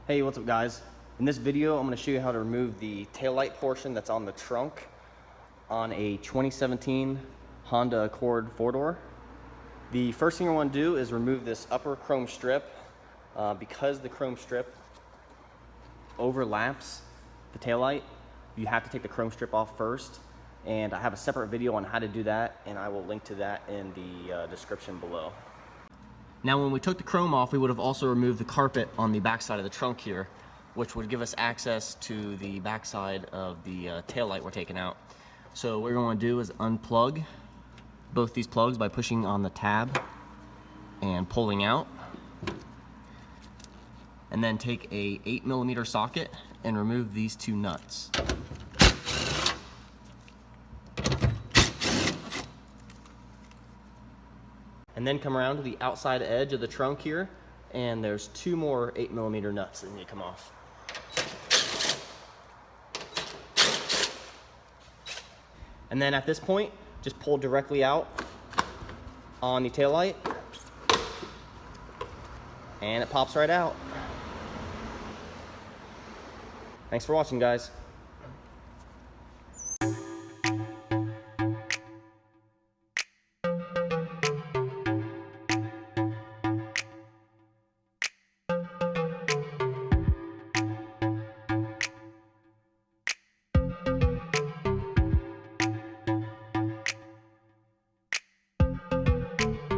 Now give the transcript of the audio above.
Hey, what's up guys? In this video, I'm going to show you how to remove the taillight portion that's on the trunk on a 2017 Honda Accord 4-door. The first thing I want to do is remove this upper chrome strip. Because the chrome strip overlaps the taillight, you have to take the chrome strip off first. And I have a separate video on how to do that, and I will link to that in the description below. Now, when we took the chrome off, we would have also removed the carpet on the backside of the trunk here, which would give us access to the backside of the taillight we're taking out. So what you're going to do is unplug both these plugs by pushing on the tab and pulling out. And then take a 8mm socket and remove these two nuts. And then come around to the outside edge of the trunk here, and there's two more 8mm nuts that need to come off. And then at this point, just pull directly out on the taillight, and it pops right out. Thanks for watching, guys.